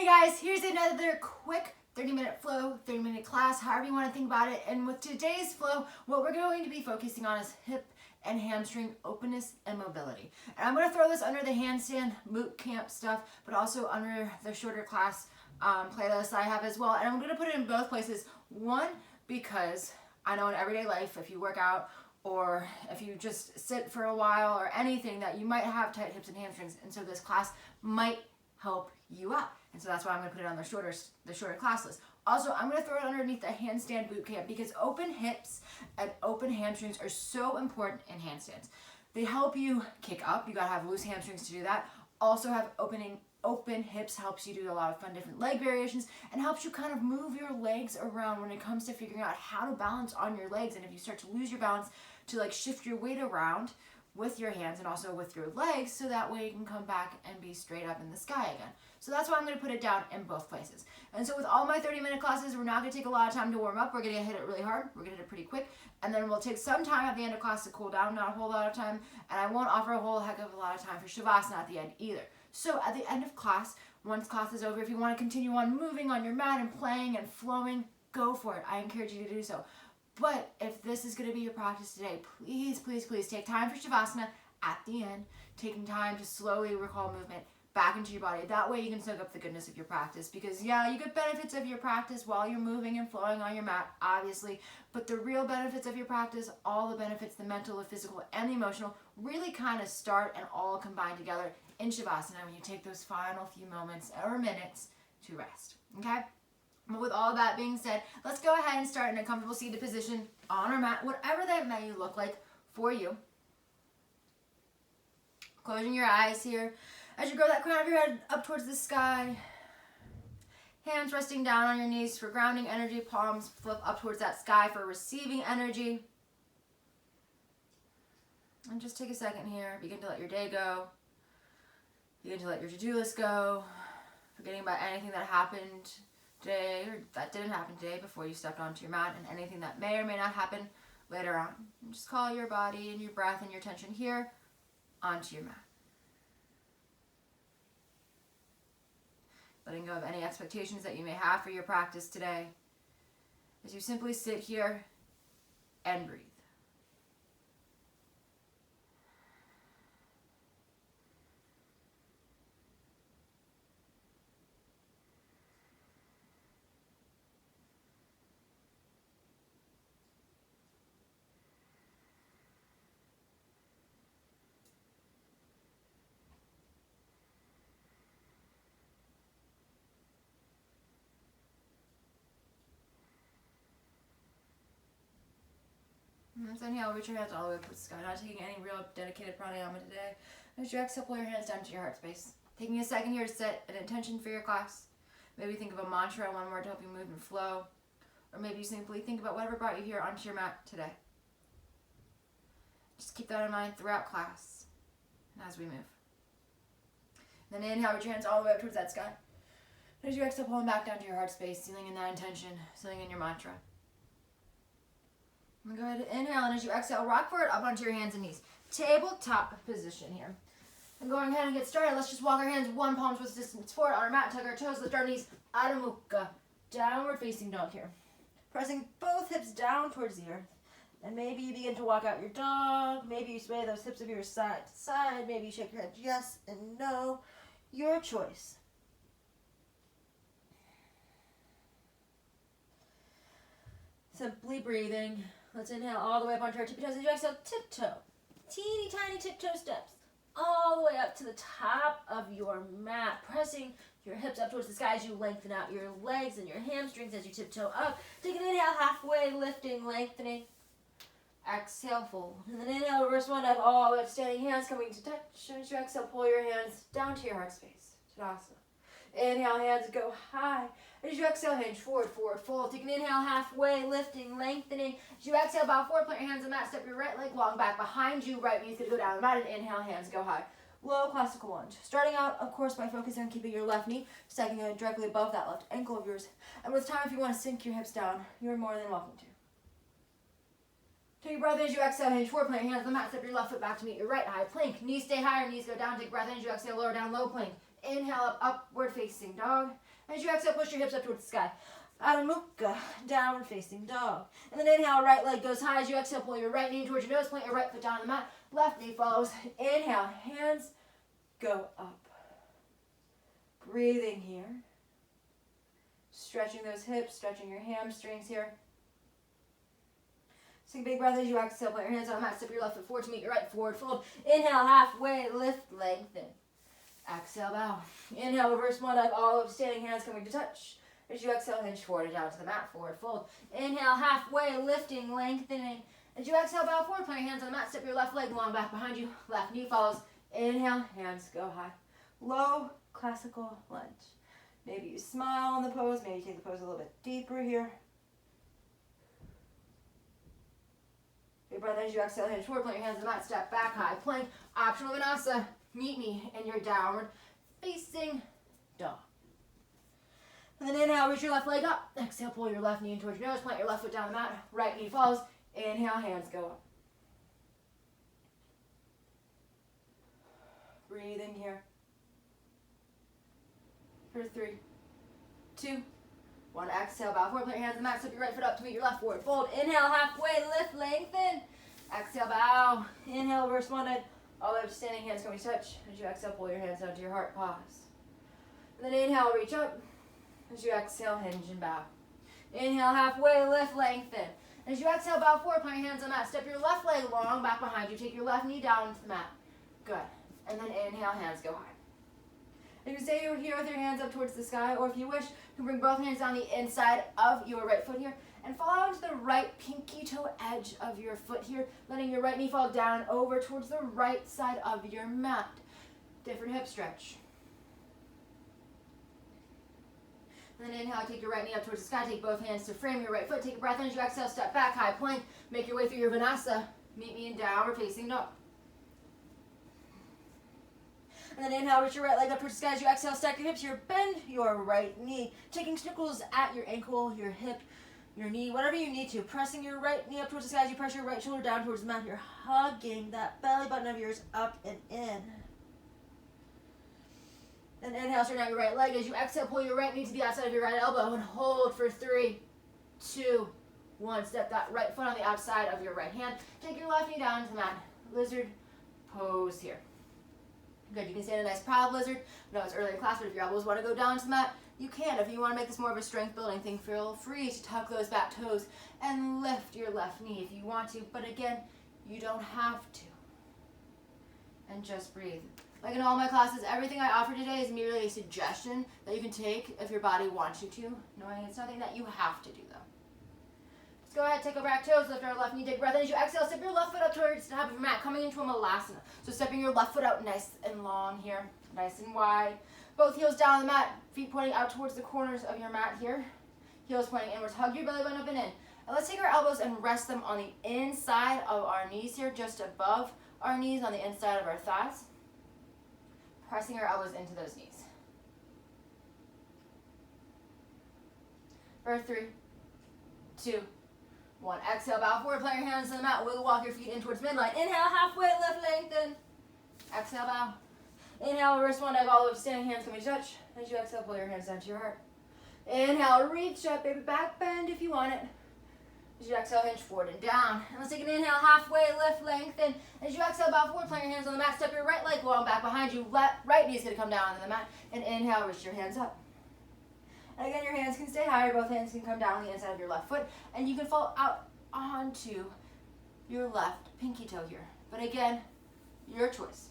Hey guys, here's another quick 30-minute flow, 30-minute class, however you want to think about it. And with today's flow, what we're going to be focusing on is hip and hamstring openness and mobility. And I'm going to throw this under the handstand boot camp stuff, but also under the shorter class playlist I have as well. And I'm going to put it in both places. One, because I know in everyday life, if you work out or if you just sit for a while or anything, that you might have tight hips and hamstrings. And so this class might help you out. And so that's why I'm going to put it on the shorter class list. Also, I'm going to throw it underneath the handstand boot camp because open hips and open hamstrings are so important in handstands. They help you kick up. You got to have loose hamstrings to do that. Also have open hips helps you do a lot of fun different leg variations and helps you kind of move your legs around when it comes to figuring out how to balance on your legs. And if you start to lose your balance, to like shift your weight around with your hands and also with your legs, so that way you can come back and be straight up in the sky again. So that's why I'm going to put it down in both places. And so with all my 30-minute classes, we're not going to take a lot of time to warm up. We're going to hit it really hard. We're going to hit it pretty quick. And then we'll take some time at the end of class to cool down, not a whole lot of time. And I won't offer a whole heck of a lot of time for savasana at the end either. So at the end of class, once class is over, if you want to continue on moving on your mat and playing and flowing, go for it. I encourage you to do so. But if this is going to be your practice today, please, please, please take time for savasana at the end, taking time to slowly recall movement back into your body. That way you can soak up the goodness of your practice, because yeah, you get benefits of your practice while you're moving and flowing on your mat, obviously, but the real benefits of your practice, all the benefits, the mental, the physical, and the emotional, really kind of start and all combine together in shavasana when you take those final few moments or minutes to rest, okay? But with all that being said, let's go ahead and start in a comfortable seated position on our mat, whatever that may look like for you. Closing your eyes here. As you grow that crown of your head up towards the sky, hands resting down on your knees for grounding energy, palms flip up towards that sky for receiving energy. And just take a second here. Begin to let your day go. Begin to let your to-do list go. Forgetting about anything that happened today or that didn't happen today before you stepped onto your mat, and anything that may or may not happen later on. And just call your body and your breath and your attention here onto your mat. Letting go of any expectations that you may have for your practice today as you simply sit here and breathe. So inhale, reach your hands all the way up towards the sky. Not taking any real dedicated pranayama today. As you exhale, pull your hands down to your heart space. Taking a second here to set an intention for your class. Maybe think of a mantra, one word to help you move and flow. Or maybe you simply think about whatever brought you here onto your mat today. Just keep that in mind throughout class and as we move. And then inhale, reach your hands all the way up towards that sky. As you exhale, pulling back down to your heart space, sealing in that intention, sealing in your mantra. Go ahead and inhale, and as you exhale, rock forward up onto your hands and knees. Tabletop position here. And going ahead and get started, let's just walk our hands one palm width distance forward on our mat, tug our toes, lift our knees, Adho Mukha, downward facing dog here. Pressing both hips down towards the earth. And maybe you begin to walk out your dog, maybe you sway those hips of yours side to side, maybe you shake your head yes and no, your choice. Simply breathing. Let's inhale all the way up onto our tippy toes. As you exhale, tiptoe. Teeny tiny tiptoe steps. All the way up to the top of your mat. Pressing your hips up towards the sky as you lengthen out your legs and your hamstrings as you tiptoe up. Take an inhale, halfway lifting, lengthening. Exhale, fold. And then inhale, reverse one up, all the way up, standing hands coming to touch. As you exhale, pull your hands down to your heart space. Tadasana. Inhale, hands go high. As you exhale, hinge forward, forward, fold. Take an inhale, halfway, lifting, lengthening. As you exhale, bow forward, plant your hands on the mat. Step your right leg long back behind you. Right knee's going to go down the mat. And inhale, hands go high. Low classical lunge. Starting out, of course, by focusing on keeping your left knee stacking directly above that left ankle of yours. And with time, if you want to sink your hips down, you're more than welcome to. Take a breath in as you exhale, hinge forward, plant your hands on the mat. Step your left foot back to meet your right. High plank. Knees stay higher, knees go down. Take a breath in as you exhale, lower down, low plank. Inhale up, upward facing dog. As you exhale, push your hips up towards the sky. Adho Mukha, downward facing dog. And then inhale, right leg goes high. As you exhale, pull your right knee towards your nose, plant your right foot down on the mat. Left knee follows. Inhale, hands go up. Breathing here. Stretching those hips, stretching your hamstrings here. Take a big breath as you exhale, put your hands on the mat, step your left foot forward to meet your right, forward fold. Inhale, halfway, lift, lengthen. Exhale, bow. Inhale, reverse one dive, all up, standing hands coming to touch. As you exhale, hinge forward and down to the mat, forward fold. Inhale, halfway, lifting, lengthening. As you exhale, bow forward, put your hands on the mat, step your left leg long back behind you, left knee follows. Inhale, hands go high. Low, classical lunge. Maybe you smile in the pose, maybe you take the pose a little bit deeper here. Big breath as you exhale, hinge forward, plant your hands on the mat, step back, high plank, optional vinyasa. Meet me in your downward facing dog. And then inhale, reach your left leg up. Exhale, pull your left knee in towards your nose, plant your left foot down the mat, right knee falls. Inhale, hands go up. Breathing here. For 3, 2, 1. Exhale, bow forward, put your hands on the mat, step your right foot up to meet your left, forward fold. Inhale, halfway, lift, lengthen. Exhale, bow. Inhale, reverse one dive. All the way up to standing, hands coming to touch. As you exhale, pull your hands down to your heart, pause. And then inhale, reach up. As you exhale, hinge and bow. Inhale, halfway, lift, lengthen. As you exhale, bow forward, put your hands on the mat. Step your left leg long back behind you. Take your left knee down into the mat. Good. And then inhale, hands go high. You can stay here with your hands up towards the sky, or if you wish, you can bring both hands on the inside of your right foot here and fall out into the right pinky toe edge of your foot here, letting your right knee fall down over towards the right side of your mat. Different hip stretch. And then inhale, take your right knee up towards the sky, take both hands to frame your right foot, take a breath in as you exhale, step back, high plank, make your way through your vinyasa. Meet me in downward facing dog. And then inhale, reach your right leg up towards the sky. As you exhale, stack your hips here, bend your right knee. Taking snickles at your ankle, your hip, your knee, whatever you need to. Pressing your right knee up towards the sky as you press your right shoulder down towards the mat. You're hugging that belly button of yours up and in. And inhale, straighten out your right leg. As you exhale, pull your right knee to the outside of your right elbow and hold for 3, 2, 1. Step that right foot on the outside of your right hand. Take your left knee down to the mat. Lizard pose here. Good, you can stand a nice proud lizard. I know it's early in class, but if your elbows want to go down to the mat, you can. If you want to make this more of a strength building thing, feel free to tuck those back toes and lift your left knee if you want to. But again, you don't have to. And just breathe. Like in all my classes, everything I offer today is merely a suggestion that you can take if your body wants you to, knowing it's nothing that you have to do though. Go ahead, take our back toes, lift our left knee, take a breath in. As you exhale, step your left foot up towards the top of your mat, coming into a malasana. So stepping your left foot out nice and long here, nice and wide. Both heels down on the mat, feet pointing out towards the corners of your mat here. Heels pointing inwards, hug your belly button up and in. And let's take our elbows and rest them on the inside of our knees here, just above our knees, on the inside of our thighs. Pressing our elbows into those knees. For 3, 2, 1. Exhale, bow forward, plant your hands on the mat. Wiggle, walk your feet in towards midline. Inhale, halfway, lift, lengthen. Exhale, bow. Inhale, reverse one dive, all the way up, standing hands coming to touch. As you exhale, pull your hands down to your heart. Inhale, reach up, baby, back bend if you want it. As you exhale, hinge forward and down. And let's take an inhale, halfway, lift, lengthen. As you exhale, bow forward, plant your hands on the mat. Step your right leg long back behind you. Right knee is going to come down on the mat. And inhale, reach your hands up. And again, your hands can stay higher. Both hands can come down on the inside of your left foot. And you can fall out onto your left pinky toe here. But again, your choice.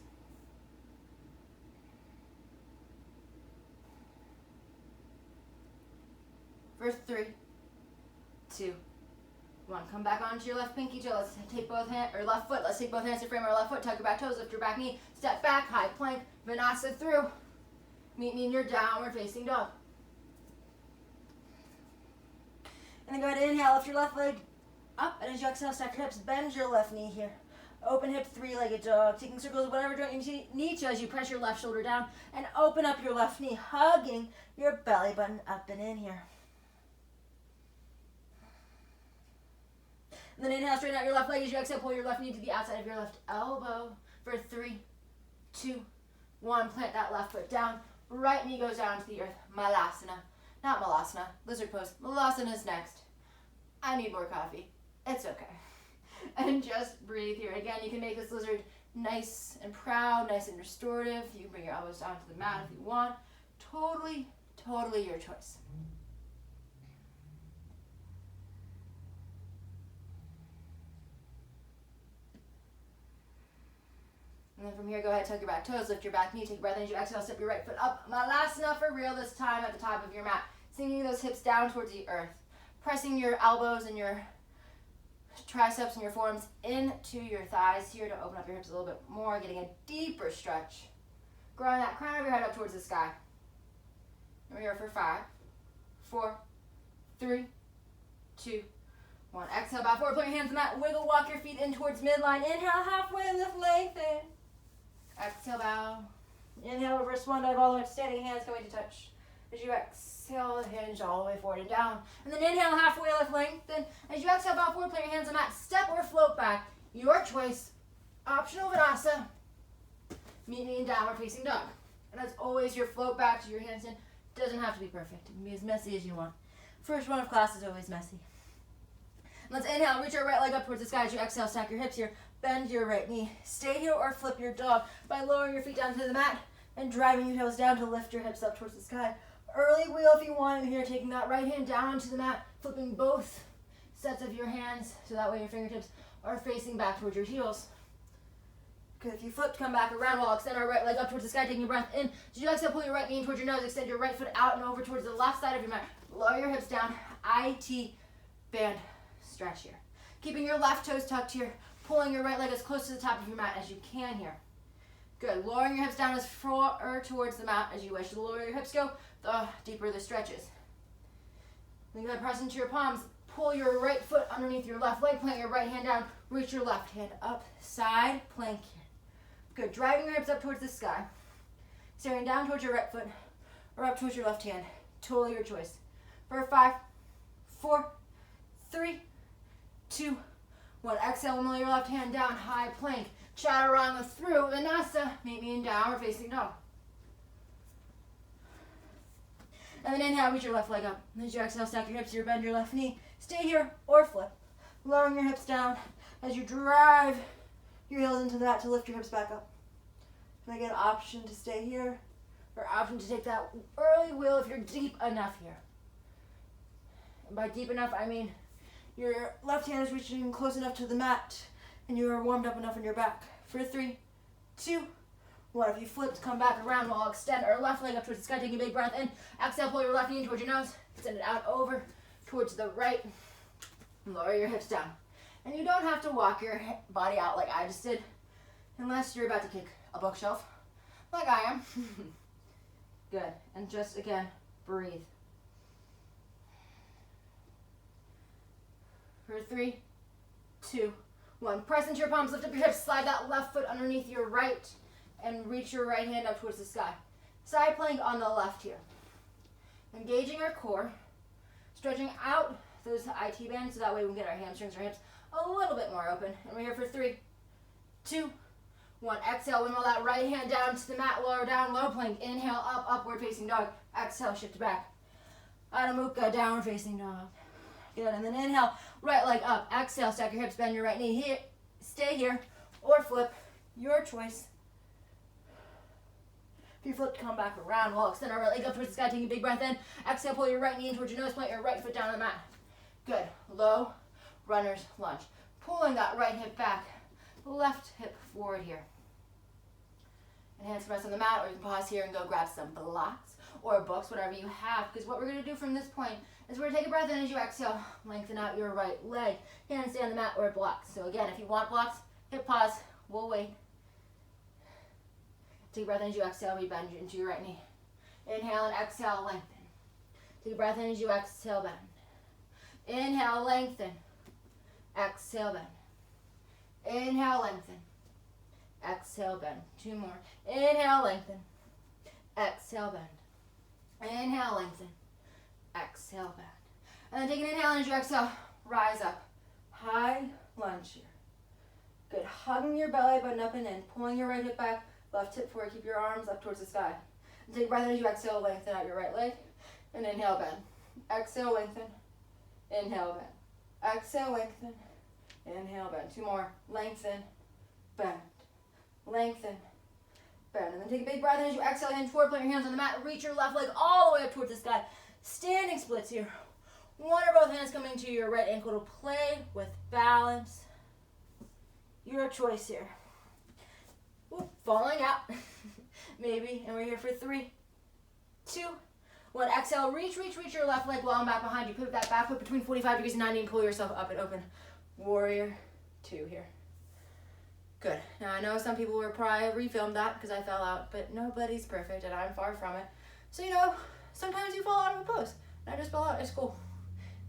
For 3, 2, 1. Come back onto your left pinky toe. Let's take both hands, or left foot. Let's take both hands to frame our left foot. Tuck your back toes, lift your back knee. Step back, high plank, vinyasa through. Meet me in your downward facing dog. And then go ahead and inhale, lift your left leg up, and as you exhale, stack your hips, bend your left knee here. Open hip, 3-legged dog, taking circles, whatever joint you need to as you press your left shoulder down, and open up your left knee, hugging your belly button up and in here. And then inhale, straighten out your left leg as you exhale, pull your left knee to the outside of your left elbow for 3, 2, 1. Plant that left foot down, Right knee goes down to the earth. Malasana. Not malasana. Lizard pose. Malasana is next. I need more coffee. It's okay. And just breathe here. Again, you can make this lizard nice and proud, nice and restorative. You can bring your elbows down to the mat if you want. Totally, totally your choice. And then from here, go ahead, tuck your back toes, lift your back knee, take a breath in as you exhale, step your right foot up. Malasana for real this time at the top of your mat. Sinking those hips down towards the earth. Pressing your elbows and your triceps and your forearms into your thighs here to open up your hips a little bit more, getting a deeper stretch. Growing that crown of your head up towards the sky. And we're here for 5, 4, 3, 2, 1. Exhale, bow forward, put your hands on the mat, wiggle, walk your feet in towards midline. Inhale, halfway lift, lengthen. Exhale, bow. Inhale, reverse swan dive all the way up, standing hands going to touch. As you exhale, hinge all the way forward and down. And then inhale, halfway lift, lengthen. As you exhale, bow forward, put your hands on the mat, step or float back. Your choice. Optional Vanasa. Meet me in downward facing dog. And as always, your float back to your handstand doesn't have to be perfect. It can be as messy as you want. First one of class is always messy. Let's inhale, reach your right leg up towards the sky. As you exhale, stack your hips here. Bend your right knee. Stay here or flip your dog by lowering your feet down to the mat and driving your heels down to lift your hips up towards the sky. Early wheel if you want. And here, taking that right hand down onto the mat, flipping both sets of your hands so that way your fingertips are facing back towards your heels. Good. If you flip, come back around. We'll extend our right leg up towards the sky, taking a breath in. As you exhale, pull your right knee in towards your nose. Extend your right foot out and over towards the left side of your mat. Lower your hips down. IT band stretch here. Keeping your left toes tucked here. Pulling your right leg as close to the top of your mat as you can here. Good. Lowering your hips down as far towards the mat as you wish. The lower your hips go, the deeper the stretches. Then go ahead, press into your palms. Pull your right foot underneath your left leg. Plant your right hand down. Reach your left hand up. Side plank here. Good. Driving your hips up towards the sky. Staring down towards your right foot or up towards your left hand. Totally your choice. For 5, 4, 3, 2, 1. Exhale, wheel your left hand down. High plank. Chaturanga through Vanasa. Meet me in downward facing dog. And then inhale, reach your left leg up. As you exhale, stack your hips here, bend your left knee. Stay here or flip. Lowering your hips down as you drive your heels into that to lift your hips back up. And again, option to stay here or option to take that early wheel if you're deep enough here. And by deep enough, I mean your left hand is reaching close enough to the mat and you are warmed up enough in your back. For 3, 2, 1. If you flipped, come back around. We'll extend our left leg up towards the sky. Taking a big breath in. Exhale, pull your left knee in towards your nose. Extend it out over towards the right. Lower your hips down. And you don't have to walk your body out like I just did, unless you're about to kick a bookshelf, like I am. Good. And just, again, breathe. For 3, 2, 1. Press into your palms, lift up your hips, slide that left foot underneath your right, and reach your right hand up towards the sky. Side plank on the left here. Engaging our core, stretching out those IT bands so that way we can get our hamstrings, our hips a little bit more open. And we're here for 3, 2, 1. Exhale, windmill that right hand down to the mat, lower down, low plank. Inhale, up, upward facing dog. Exhale, shift back. Adho Mukha, downward facing dog. Good, and then inhale, right leg up. Exhale, stack your hips, bend your right knee. Here, stay here, or flip, your choice. If you flip, come back around. We'll extend our right leg up towards the sky, taking a big breath in. Exhale, pull your right knee in towards your nose, plant your right foot down on the mat. Good, low, runner's lunge. Pulling that right hip back, left hip forward here. And hands can rest on the mat, or you can pause here and go grab some blocks or books, whatever you have, because what we're going to do from this point is we're going to take a breath in as you exhale, lengthen out your right leg, hands stay on the mat or blocks. So again, if you want blocks, hit pause, we'll wait. Take a breath in as you exhale, we bend into your right knee. Inhale and exhale, lengthen. Take a breath in as you exhale, bend. Inhale, lengthen. Exhale, bend. Inhale, lengthen. Exhale, bend. 2 more. Inhale, lengthen. Exhale, bend. Inhale, lengthen. Exhale, bend. And then take an inhale and as you exhale, rise up. High lunge here. Good. Hugging your belly button up and in. Pulling your right hip back, left hip forward. Keep your arms up towards the sky. Take a breath in as you exhale, lengthen out your right leg. And inhale, bend. Exhale, lengthen. Inhale, bend. Exhale, lengthen. Inhale, bend. Two more. Lengthen, bend. Lengthen, bend. And then take a big breath in as you exhale, hinge forward, plant your hands on the mat. Reach your left leg all the way up towards the sky. Standing splits here. One or both hands coming to your right ankle to play with balance. Your choice here. Ooh, falling out. Maybe. And we're here for 3, 2, 1. Exhale, reach your left leg long back behind you. Pivot that back foot between 45 degrees and 90 and pull yourself up and open. Warrior 2 here. Good. Now I know some people will probably refilm that because I fell out, but nobody's perfect and I'm far from it. So sometimes you fall out of a pose. And I just fell out. It's cool.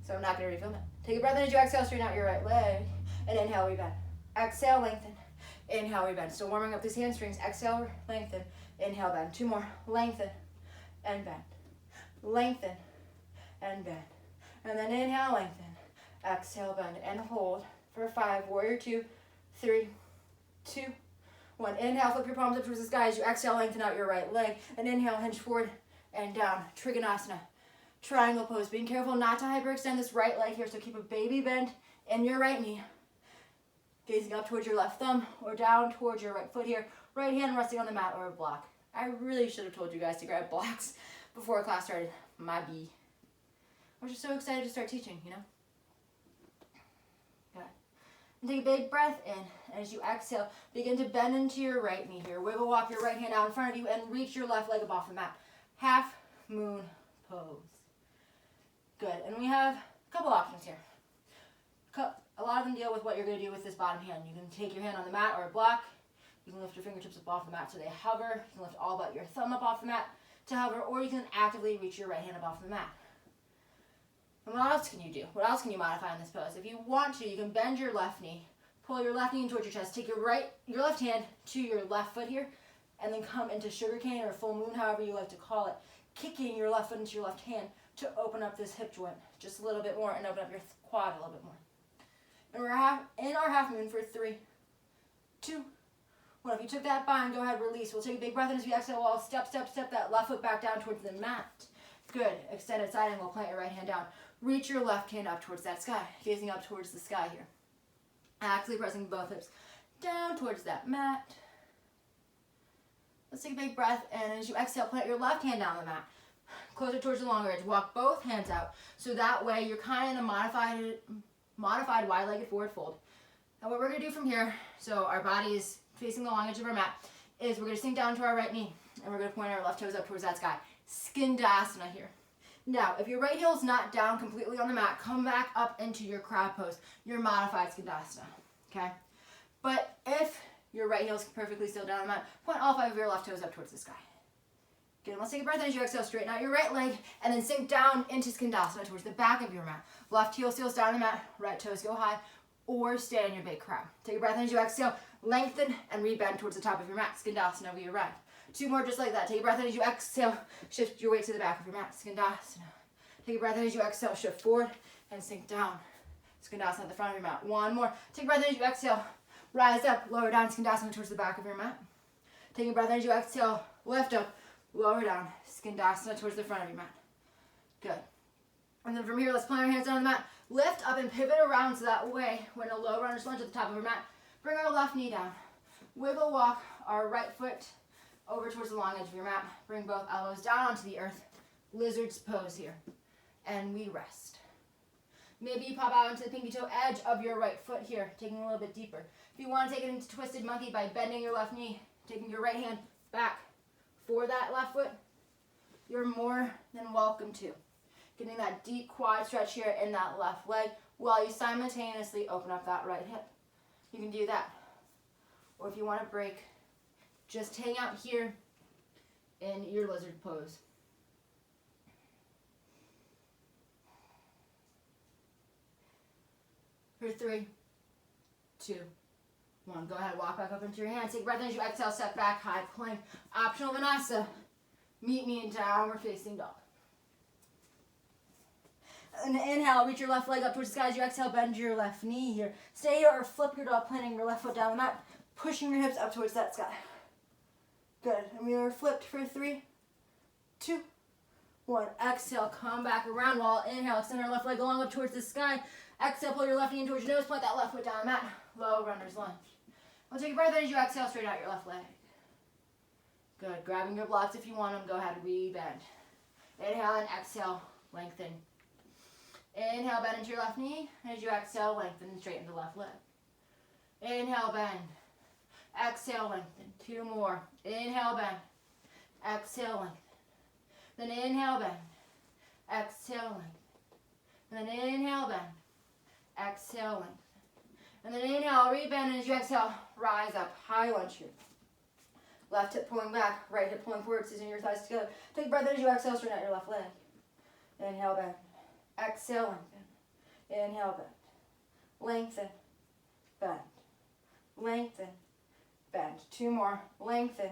So I'm not going to refilm it. Take a breath in as you exhale, straighten out your right leg. And inhale, rebend. Exhale, lengthen. Inhale, rebend. Still warming up these hamstrings. Exhale, lengthen. Inhale, bend. 2 more. Lengthen and bend. Lengthen and bend. And then inhale, lengthen. Exhale, bend. And hold for 5. Warrior 2, 3, 2, 1. Inhale, flip your palms up towards the sky as you exhale, lengthen out your right leg. And inhale, hinge forward and down. Trikonasana. Triangle pose. Being careful not to hyperextend this right leg here, so keep a baby bend in your right knee. Gazing up towards your left thumb or down towards your right foot here. Right hand resting on the mat or a block. I really should have told you guys to grab blocks before class started. My B. I was just so excited to start teaching, Good. And take a big breath in. And as you exhale, begin to bend into your right knee here. Wiggle walk your right hand out in front of you and reach your left leg up off the mat. Half moon pose. Good. And we have a couple options here. A lot of them deal with what you're going to do with this bottom hand. You can take your hand on the mat or a block. You can lift your fingertips up off the mat so they hover. You can lift all but your thumb up off the mat to hover, or you can actively reach your right hand up off the mat. And what else can you do? What else can you modify in this pose? If you want to, you can bend your left knee, pull your left knee in towards your chest, take your left hand to your left foot here, and then come into sugarcane or full moon, however you like to call it, kicking your left foot into your left hand to open up this hip joint just a little bit more and open up your quad a little bit more. And we're in our half moon for 3, 2, 1. If you took that bind, go ahead, release. We'll take a big breath in as we exhale. We'll step that left foot back down towards the mat. Good. Extended side angle. Plant your right hand down. Reach your left hand up towards that sky. Gazing up towards the sky here. Actively pressing both hips down towards that mat. Let's take a big breath, and as you exhale, plant your left hand down the mat. Closer towards the longer edge. Walk both hands out. So that way you're kind of in a modified wide-legged forward fold. And what we're going to do from here, so our body is facing the long edge of our mat, is we're going to sink down to our right knee, and we're going to point our left toes up towards that sky. Skindasana here. Now, if your right heel is not down completely on the mat, come back up into your crab pose, your modified Skindasana, okay? But if your right heel is perfectly still down on the mat, point all 5 of your left toes up towards the sky. Good, let's take a breath in as you exhale, straighten out your right leg, and then sink down into Skindasana towards the back of your mat. Left heel stays down on the mat, right toes go high, or stay in your big crab. Take a breath in as you exhale, lengthen and rebend towards the top of your mat. Skindasana, we arrive. 2 more just like that. Take a breath in as you exhale, shift your weight to the back of your mat. Skindasana. Take a breath in as you exhale, shift forward and sink down. Skindasana at the front of your mat. 1 more. Take a breath in as you exhale, rise up, lower down, Skindasana towards the back of your mat. Take a breath in as you exhale, lift up, lower down, Skindasana towards the front of your mat. Good. And then from here, let's plant our hands down on the mat. Lift up and pivot around so that way, we're in a low runner's lunge at the top of our mat. Bring our left knee down. Wiggle walk our right foot over towards the long edge of your mat. Bring both elbows down onto the earth. Lizard's pose here. And we rest. Maybe you pop out into the pinky toe edge of your right foot here, taking a little bit deeper. If you want to take it into twisted monkey by bending your left knee, taking your right hand back for that left foot, you're more than welcome to. Getting that deep quad stretch here in that left leg while you simultaneously open up that right hip. You can do that. Or if you want to break, just hang out here in your lizard pose. For 3, 2, 1. Go ahead, walk back up into your hands. Take a breath in as you exhale, step back, high plank. Optional Vinyasa. Meet me in downward facing dog. And inhale, reach your left leg up towards the sky. As you exhale, bend your left knee here. Stay here or flip your dog, planting your left foot down the mat, pushing your hips up towards that sky. Good. And we are flipped for 3, 2, 1. Exhale, come back around. While inhale, extend our left leg long up towards the sky. Exhale, pull your left knee in towards your nose. Point that left foot down the mat. Low runner's lunge. We'll take a breath in as you exhale, straight out your left leg. Good. Grabbing your blocks if you want them. Go ahead, re-bend. Inhale and exhale, lengthen. Inhale, bend into your left knee. As you exhale, lengthen and straighten the left leg. Inhale, bend. Exhale, lengthen. 2 more. Inhale, bend. Exhale, lengthen. Then inhale, bend. Exhale, lengthen. And then inhale, bend. Exhale, lengthen. And then inhale, re-bend, and as you exhale, rise up. High lunge here. Left hip pulling back, right hip pulling forward, squeezing your thighs together. Take a breath as you exhale, straighten out your left leg. Inhale, bend. Exhale, lengthen. Inhale, bend. Lengthen. Bend. Lengthen. Bend. 2 more. Lengthen.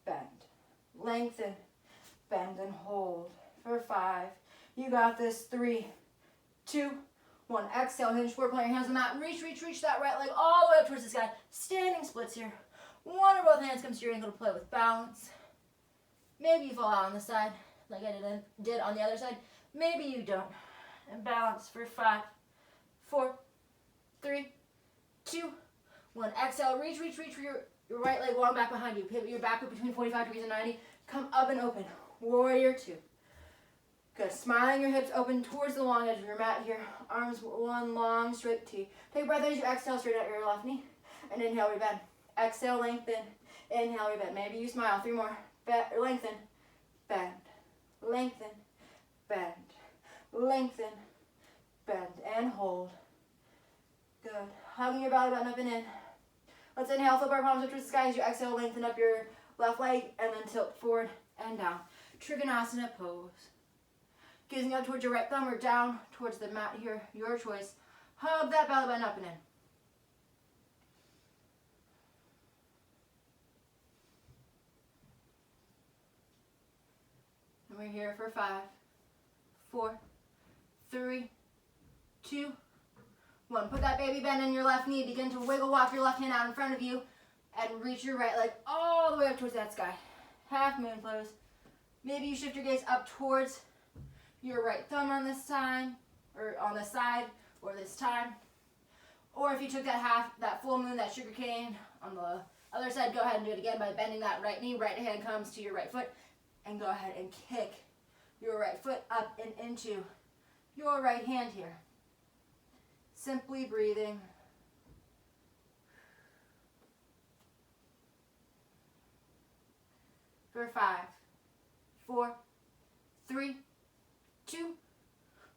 Bend. Lengthen. Bend and hold for 5. You got this. 3, 2, 1. Exhale, hinge forward, plant your hands on the mat. Reach, reach, reach that right leg all the way up towards the sky. Standing splits here. One or both hands comes to your ankle to play with balance. Maybe you fall out on the side like I did on the other side. Maybe you don't. And balance for 5, 4, 3, 2, 1. Exhale, reach, reach, reach for your right leg long back behind you. Pivot your back foot between 45 degrees and 90. Come up and open. Warrior 2. Good. Smiling your hips open towards the long edge of your mat here. Arms one long straight T. Take a breath as you exhale, straight out your left knee. And inhale, rebend. Exhale, lengthen. Inhale, rebend. Maybe you smile. 3 more. Lengthen. Bend. Lengthen. Bend. Lengthen. Bend. And hold. Good. Hugging your belly button up and in. Let's inhale, flip our palms up towards the sky as you exhale, lengthen up your left leg and then tilt forward and down. Trikonasana pose. Gazing up towards your right thumb or down towards the mat here, your choice. Hug that belly button up and in. And we're here for 5, 4, 3, 2, 1. Put that baby bend in your left knee. Begin to wiggle, walk your left hand out in front of you and reach your right leg all the way up towards that sky. Half moon pose. Maybe you shift your gaze up towards your right thumb on this side, or on this side, or this time. Or if you took that full moon, that sugar cane on the other side, go ahead and do it again by bending that right knee. Right hand comes to your right foot, and go ahead and kick your right foot up and into your right hand here. Simply breathing. For 5, 4, 3, 2,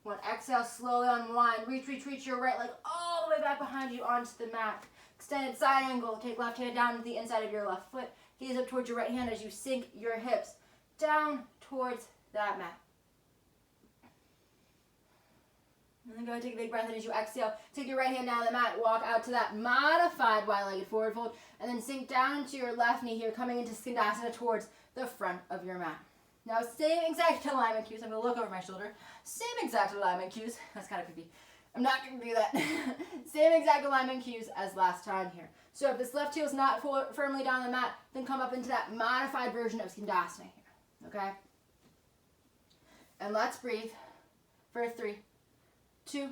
1. Exhale, slowly unwind. Reach, reach, reach your right leg all the way back behind you onto the mat. Extended side angle. Take left hand down to the inside of your left foot. Gaze up towards your right hand as you sink your hips down towards that mat. And then go ahead and take a big breath in as you exhale. Take your right hand down the mat. Walk out to that modified wide-legged forward fold. And then sink down into your left knee here, coming into Skandasana towards the front of your mat. Now, same exact alignment cues. I'm going to look over my shoulder. Same exact alignment cues. That's kind of creepy. I'm not going to do that. Same exact alignment cues as last time here. So if this left heel is not firmly down the mat, then come up into that modified version of Skandasana here. Okay? And let's breathe for 3, 2,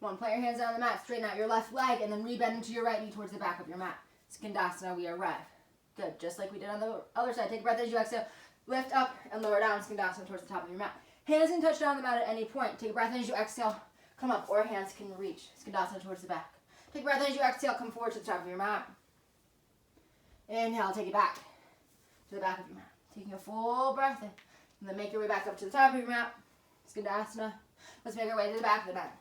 1. Plant your hands down the mat. Straighten out your left leg and then rebend into your right knee towards the back of your mat. Skandasana, we arrive. Good. Just like we did on the other side. Take a breath as you exhale. Lift up and lower down. Skandasana towards the top of your mat. Hands can touch down the mat at any point. Take a breath as you exhale. Come up, or hands can reach. Skandasana towards the back. Take a breath as you exhale. Come forward to the top of your mat. Inhale. Take it back to the back of your mat. Taking a full breath in. And then make your way back up to the top of your mat. Skandasana. Let's make our way to the back of the mat.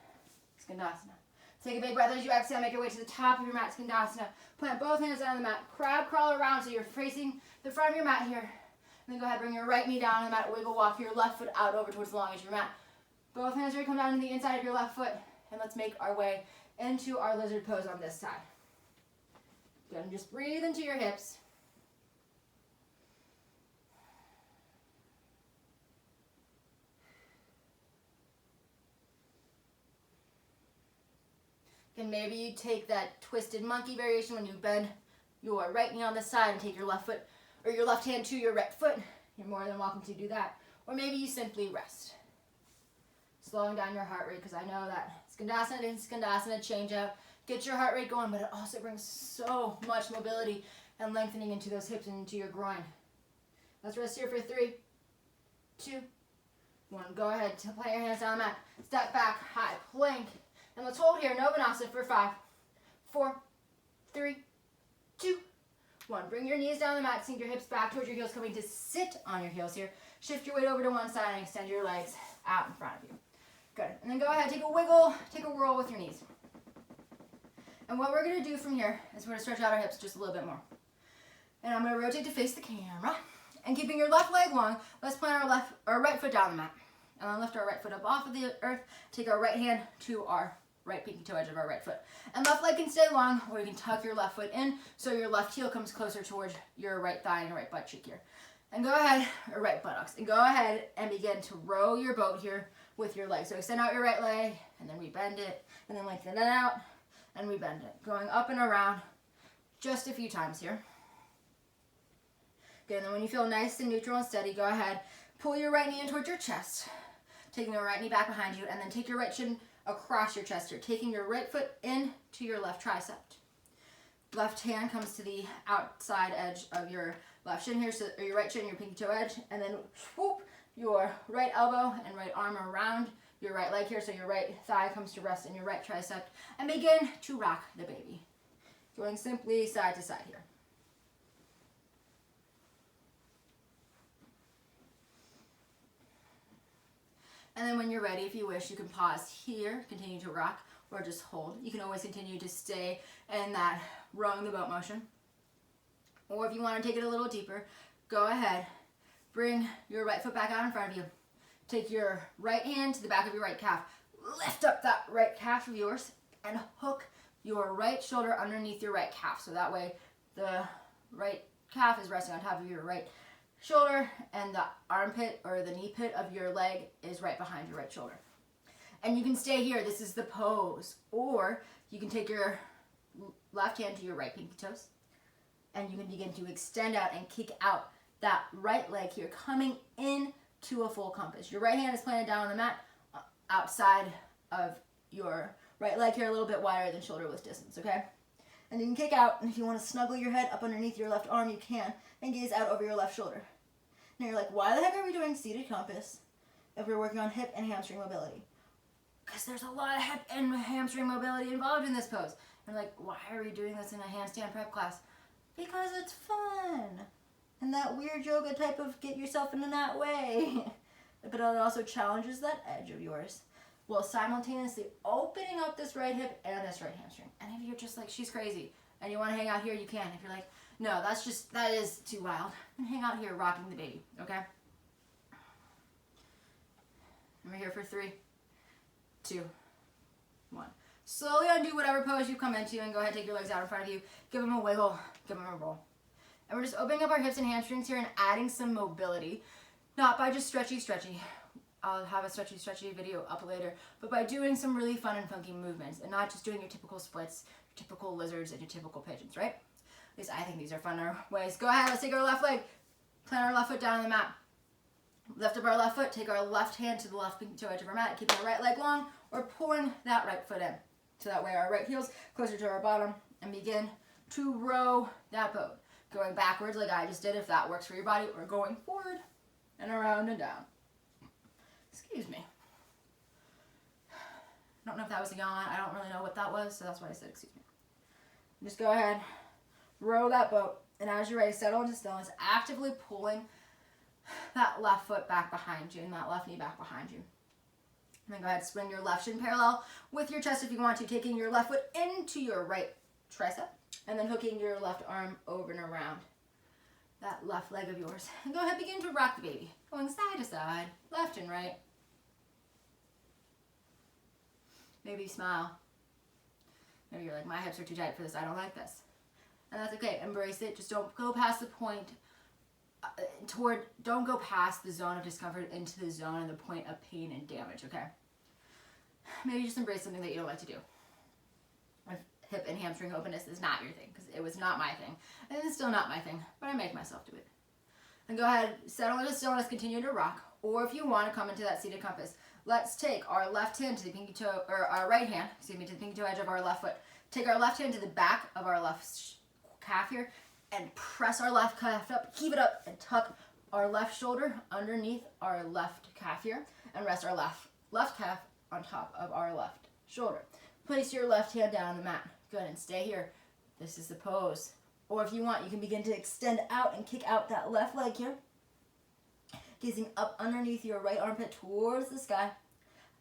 Skandasana. Take a big breath as you exhale. Make your way to the top of your mat. Skandasana. Plant both hands down on the mat. Crab crawl around so you're facing the front of your mat here. And then go ahead, bring your right knee down on the mat. Wiggle, walk your left foot out over towards the long edge of your mat. Both hands are going to come down to the inside of your left foot. And let's make our way into our lizard pose on this side. Good, and just breathe into your hips. And maybe you take that twisted monkey variation when you bend your right knee on this side and take your left foot or your left hand to your right foot. you're more than welcome to do that. Or maybe you simply rest. Slowing down your heart rate, because I know that Skandasana and Skandasana change out. Get your heart rate going, but it also brings so much mobility and lengthening into those hips and into your groin. Let's rest here for 3, 2, 1. Go ahead, plant your hands down the mat. Step back, high plank. And let's hold here, Novanasa for 5, 4, 3, 2, 1. Bring your knees down the mat, sink your hips back towards your heels, coming to sit on your heels here. Shift your weight over to one side and extend your legs out in front of you. Good. And then go ahead, take a wiggle, take a whirl with your knees. And what we're going to do from here is we're going to stretch out our hips just a little bit more. And I'm going to rotate to face the camera. And keeping your left leg long, let's plant our right foot down the mat. And then lift our right foot up off of the earth. Take our right hand to our right pinky toe edge of our right foot. And left leg can stay long, or you can tuck your left foot in so your left heel comes closer towards your right thigh and your right butt cheek here. And go ahead, or right buttocks. And go ahead and begin to row your boat here with your legs. So extend out your right leg, and then rebend it, and then lengthen it out, and rebend it. Going up and around just a few times here. Good, and then when you feel nice and neutral and steady, go ahead, pull your right knee in towards your chest, taking your right knee back behind you, and then take your right shin across your chest here, taking your right foot into your left tricep. Left hand comes to the outside edge of your left shin here, or your right shin, your pinky toe edge, and then swoop your right elbow and right arm around your right leg here, so your right thigh comes to rest in your right tricep, and begin to rock the baby. Going simply side to side here. And then when you're ready, if you wish, you can pause here, continue to rock, or just hold. You can always continue to stay in that rowing the boat motion. Or if you want to take it a little deeper, go ahead. Bring your right foot back out in front of you. Take your right hand to the back of your right calf. Lift up that right calf of yours and hook your right shoulder underneath your right calf. So that way the right calf is resting on top of your right shoulder and the armpit or the knee pit of your leg is right behind your right shoulder. And you can stay here. This is the pose. Or you can take your left hand to your right pinky toes and you can begin to extend out and kick out that right leg here, coming in to a full compass. Your right hand is planted down on the mat outside of your right leg here, a little bit wider than shoulder width distance, okay? And you can kick out, and if you want to snuggle your head up underneath your left arm, you can, and gaze out over your left shoulder. Now you're like, why the heck are we doing seated compass if we're working on hip and hamstring mobility? Because there's a lot of hip and hamstring mobility involved in this pose. And like, why are we doing this in a handstand prep class? Because it's fun. And that weird yoga type of get yourself into that way. But it also challenges that edge of yours while simultaneously opening up this right hip and this right hamstring. And if you're just like, she's crazy, and you want to hang out here, you can. If you're like, no, that is too wild, then hang out here rocking the baby, okay? And we're here for 3, 2, 1. Slowly undo whatever pose you come into and go ahead, take your legs out in front of you. Give them a wiggle, give them a roll. And we're just opening up our hips and hamstrings here and adding some mobility. Not by just stretchy. I'll have a stretchy video up later. But by doing some really fun and funky movements and not just doing your typical splits, your typical lizards, and your typical pigeons, right? At least I think these are funner ways. Go ahead, let's take our left leg. Plant our left foot down on the mat. Lift up our left foot. Take our left hand to the left pinky toe edge of our mat. Keeping our right leg long or pulling that right foot in. So that way our right heel's closer to our bottom. And begin to row that boat. Going backwards like I just did if that works for your body, or going forward and around and down. Excuse me. I don't know if that was a yawn. I don't really know what that was, so that's why I said excuse me. Just go ahead, row that boat, and as you're ready, settle into stillness, actively pulling that left foot back behind you and that left knee back behind you. And then go ahead, swing your left shin parallel with your chest if you want to, taking your left foot into your right tricep. And then hooking your left arm over and around that left leg of yours. And go ahead, begin to rock the baby. Going side to side, left and right. Maybe smile. Maybe you're like, my hips are too tight for this, I don't like this. And that's okay, embrace it. Just don't go past the point don't go past the zone of discomfort into the zone and the point of pain and damage, okay? Maybe just embrace something that you don't like to do. Hip and hamstring openness is not your thing, because it was not my thing, and it's still not my thing, but I make myself do it. And go ahead, settle into stillness, continue to rock. Or if you want to come into that seated compass, let's take our left hand to the pinky toe, or our right hand, excuse me, to the pinky toe edge of our left foot. Take our left hand to the back of our left calf here and press our left calf up, heave it up, and tuck our left shoulder underneath our left calf here and rest our left calf on top of our left shoulder. Place your left hand down on the mat. Good, and stay here. This is the pose. Or if you want, you can begin to extend out and kick out that left leg here. Gazing up underneath your right armpit towards the sky.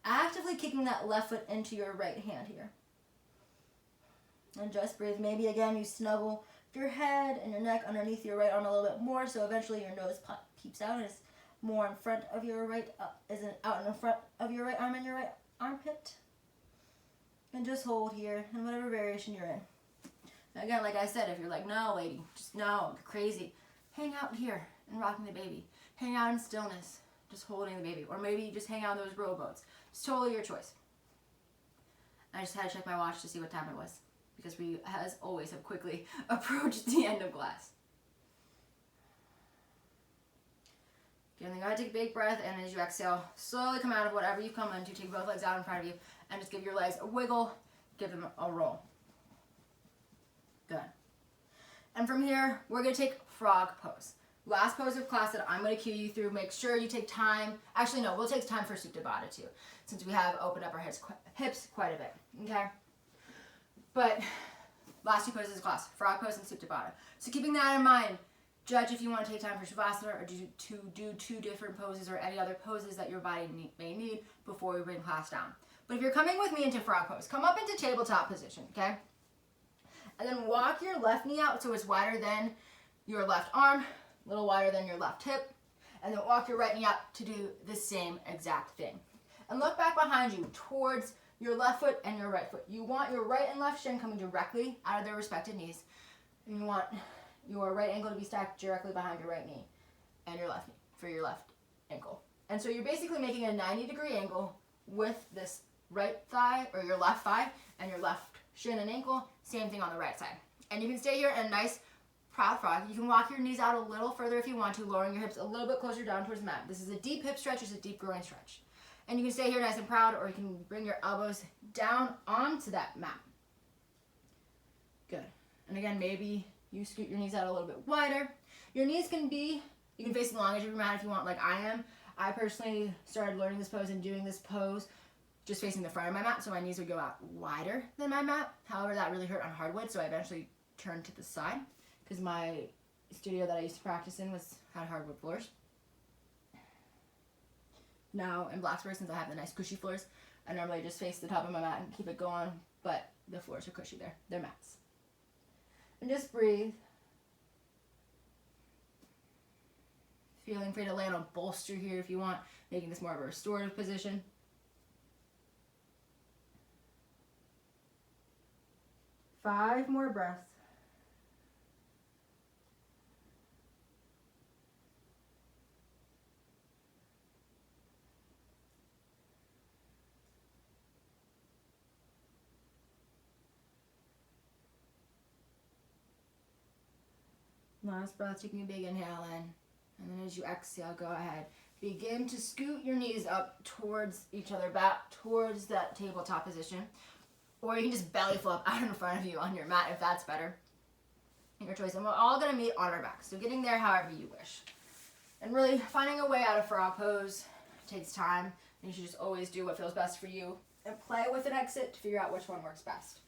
Actively kicking that left foot into your right hand here. And just breathe.Maybe again you snuggle your head and your neck underneath your right arm a little bit more, so eventually your nose peeps out and is more in front of your right, out in front of your right arm and your right armpit. And just hold here in whatever variation you're in. Again, like I said, if you're like, no, lady, just no, you're crazy, hang out here and rocking the baby. Hang out in stillness, just holding the baby. Or maybe you just hang out in those rowboats. It's totally your choice. I just had to check my watch to see what time it was, because we, as always, have quickly approached the end of class. Again, then go ahead, take a big breath, and as you exhale, slowly come out of whatever you come into. Take both legs out in front of you, and just give your legs a wiggle, give them a roll. Good. And from here, we're going to take frog pose. Last pose of class that I'm going to cue you through. Make sure you take time. Actually, no, we'll take time for Supta Baddha too, since we have opened up our hips quite a bit. Okay? But last two poses of class, frog pose and Supta Baddha. So keeping that in mind, judge if you want to take time for Shavasana or do two different poses or any other poses that your body may need before we bring class down. But if you're coming with me into frog pose, come up into tabletop position, okay? And then walk your left knee out so it's wider than your left arm, a little wider than your left hip, and then walk your right knee out to do the same exact thing. And look back behind you towards your left foot and your right foot. You want your right and left shin coming directly out of their respective knees. And you want your right ankle to be stacked directly behind your right knee and your left knee for your left ankle. And so you're basically making a 90-degree angle with this right thigh or your left thigh and your left shin and ankle. Same thing on the right side. And you can stay here in a nice proud frog. You can walk your knees out a little further if you want to, lowering your hips a little bit closer down towards the mat. This is a deep hip stretch, it's a deep groin stretch. And you can stay here nice and proud, or you can bring your elbows down onto that mat. Good. And again, maybe you scoot your knees out a little bit wider. Your knees can be, you can face the long edge of your mat if you want, like I am. I personally started learning this pose and doing this pose just facing the front of my mat, so my knees would go out wider than my mat. However, that really hurt on hardwood, so I eventually turned to the side, because my studio that I used to practice in had hardwood floors. Now in Blacksburg, since I have the nice cushy floors, I normally just face the top of my mat and keep it going, but the floors are cushy there. They're mats. And just breathe. Feeling free to land on bolster here if you want, making this more of a restorative position. Five more breaths. Last breath, taking a big inhale in. And then as you exhale, go ahead. Begin to scoot your knees up towards each other, back towards that tabletop position. Or you can just belly flop out in front of you on your mat if that's better. Your choice. And we're all going to meet on our backs. So getting there however you wish. And really finding a way out of frog pose takes time. And you should just always do what feels best for you. And play with an exit to figure out which one works best.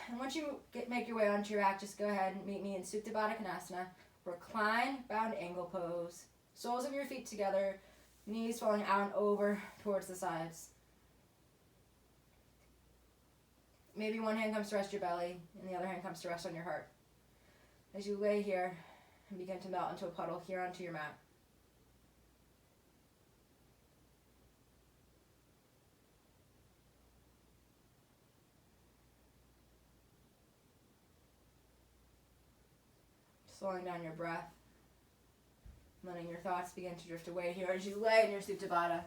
And once you make your way onto your back, just go ahead and meet me in Supta Baddha Konasana. Recline, bound angle pose. Soles of your feet together, knees falling out and over towards the sides. Maybe one hand comes to rest your belly, and the other hand comes to rest on your heart. As you lay here and begin to melt into a puddle here onto your mat. Slowing down your breath, letting your thoughts begin to drift away here as you lay in your Supta Baddha.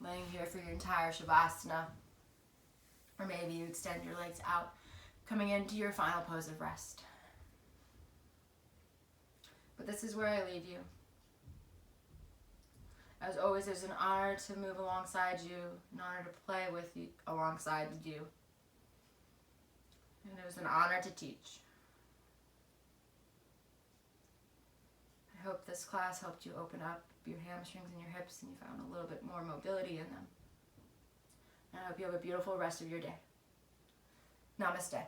Laying here for your entire Shavasana. Or maybe you extend your legs out, coming into your final pose of rest. But this is where I leave you. As always, it's an honor to move alongside you, an honor to play with you, alongside you. And it was an honor to teach. I hope this class helped you open up your hamstrings and your hips and you found a little bit more mobility in them. And I hope you have a beautiful rest of your day. Namaste.